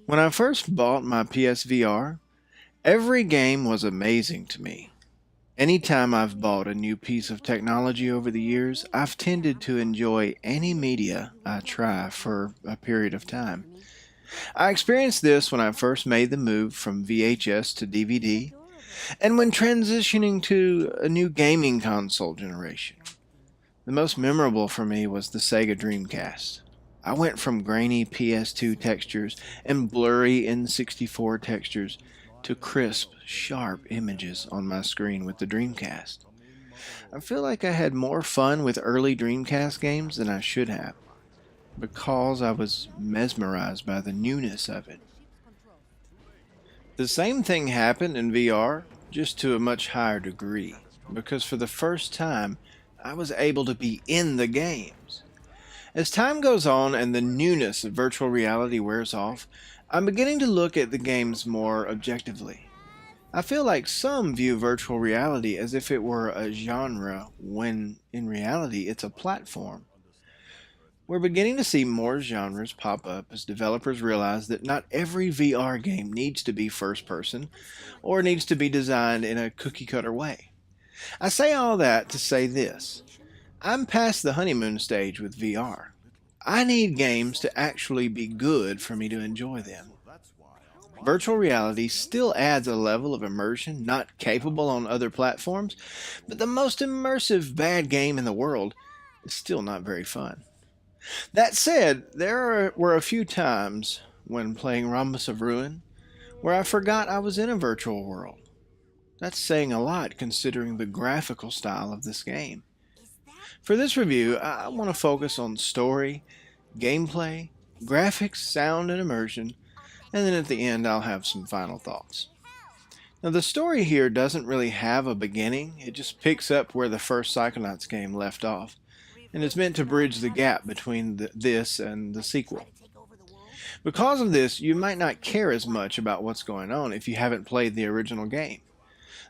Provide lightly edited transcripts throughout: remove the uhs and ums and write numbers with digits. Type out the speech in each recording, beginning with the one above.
When I first bought my PSVR, every game was amazing to me. Anytime I've bought a new piece of technology over the years, I've tended to enjoy any media I try for a period of time. I experienced this when I first made the move from VHS to DVD, and when transitioning to a new gaming console generation. The most memorable for me was the Sega Dreamcast. I went from grainy PS2 textures and blurry N64 textures to crisp, sharp images on my screen with the Dreamcast. I feel like I had more fun with early Dreamcast games than I should have, because I was mesmerized by the newness of it. The same thing happened in VR, just to a much higher degree, because for the first time, I was able to be in the games. As time goes on and the newness of virtual reality wears off, I'm beginning to look at the games more objectively. I feel like some view virtual reality as if it were a genre, when in reality it's a platform. We're beginning to see more genres pop up as developers realize that not every VR game needs to be first person or needs to be designed in a cookie cutter way. I say all that to say this: I'm past the honeymoon stage with VR. I need games to actually be good for me to enjoy them. Virtual reality still adds a level of immersion not capable on other platforms, but the most immersive bad game in the world is still not very fun. That said, were a few times when playing Rhombus of Ruin where I forgot I was in a virtual world. That's saying a lot considering the graphical style of this game. For this review, I want to focus on story, gameplay, graphics, sound, and immersion, and then at the end I'll have some final thoughts. Now, the story here doesn't really have a beginning, it just picks up where the first Psychonauts game left off, and it's meant to bridge the gap between this and the sequel. Because of this, you might not care as much about what's going on if you haven't played the original game.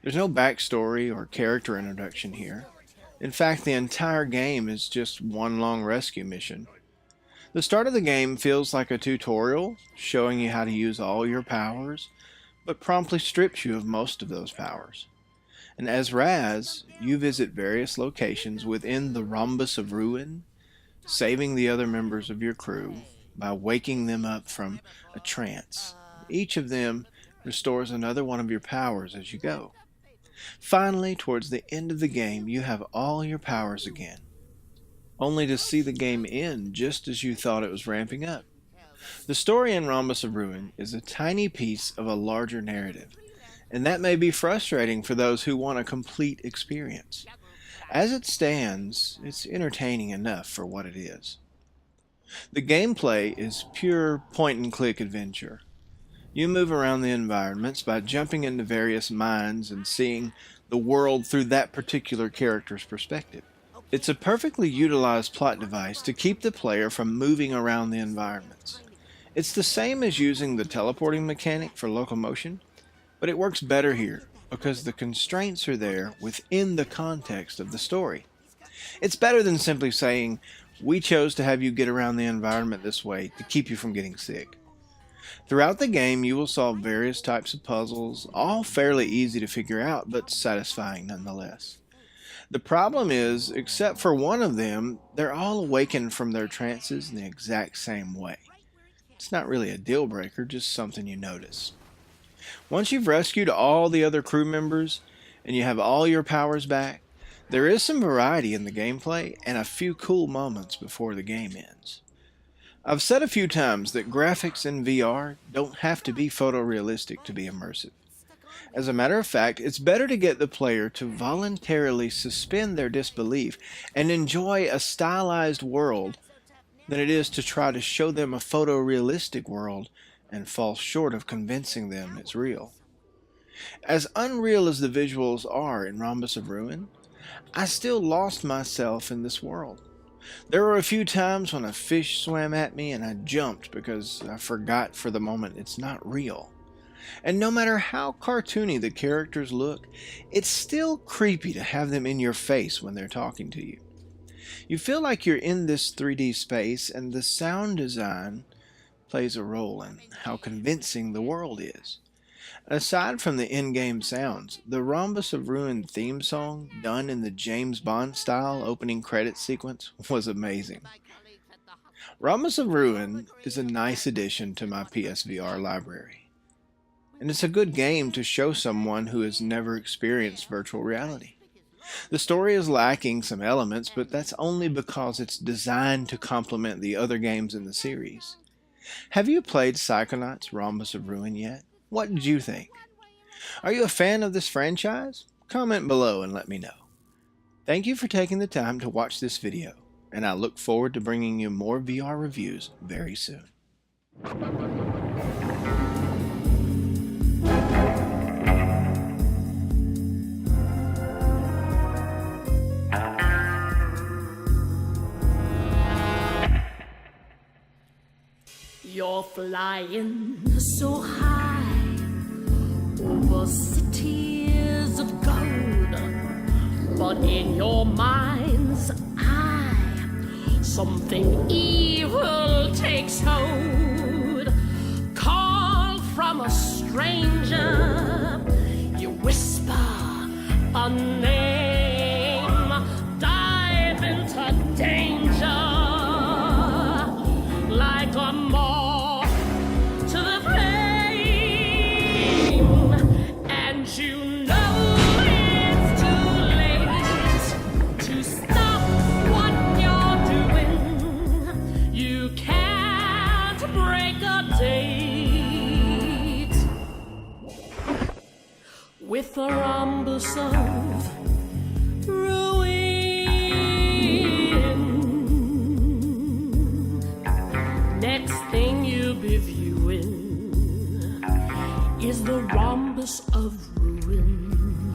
There's no backstory or character introduction here. In fact, the entire game is just one long rescue mission. The start of the game feels like a tutorial, showing you how to use all your powers, but promptly strips you of most of those powers. And as Raz, you visit various locations within the Rhombus of Ruin, saving the other members of your crew by waking them up from a trance. Each of them restores another one of your powers as you go. Finally, towards the end of the game, you have all your powers again, only to see the game end just as you thought it was ramping up. The story in Rhombus of Ruin is a tiny piece of a larger narrative, and that may be frustrating for those who want a complete experience. As it stands, it's entertaining enough for what it is. The gameplay is pure point and click adventure. You move around the environments by jumping into various minds and seeing the world through that particular character's perspective. It's a perfectly utilized plot device to keep the player from moving around the environments. It's the same as using the teleporting mechanic for locomotion, but it works better here because the constraints are there within the context of the story. It's better than simply saying, "We chose to have you get around the environment this way to keep you from getting sick." Throughout the game, you will solve various types of puzzles, all fairly easy to figure out, but satisfying nonetheless. The problem is, except for one of them, they're all awakened from their trances in the exact same way. It's not really a deal breaker, just something you notice. Once you've rescued all the other crew members and you have all your powers back, there is some variety in the gameplay and a few cool moments before the game ends. I've said a few times that graphics in VR don't have to be photorealistic to be immersive. As a matter of fact, it's better to get the player to voluntarily suspend their disbelief and enjoy a stylized world than it is to try to show them a photorealistic world and fall short of convincing them it's real. As unreal as the visuals are in Rhombus of Ruin, I still lost myself in this world. There were a few times when a fish swam at me and I jumped because I forgot for the moment it's not real. And no matter how cartoony the characters look, it's still creepy to have them in your face when they're talking to you. You feel like you're in this 3D space, and the sound design plays a role in how convincing the world is. Aside from the in-game sounds, the Rhombus of Ruin theme song, done in the James Bond style opening credit sequence, was amazing. Rhombus of Ruin is a nice addition to my PSVR library, and it's a good game to show someone who has never experienced virtual reality. The story is lacking some elements, but that's only because it's designed to complement the other games in the series. Have you played Psychonauts Rhombus of Ruin yet? What did you think? Are you a fan of this franchise? Comment below and let me know. Thank you for taking the time to watch this video, and I look forward to bringing you more VR reviews very soon. You're flying so high over cities of gold, but in your mind's eye, something evil takes hold. Call from a stranger, you whisper a name, dive into danger like a moth to the flame, and you know it's too late to stop what you're doing. You can't break a date with the rhombus of ruin. Next thing you'll be viewing is the Rhombus of Ruin.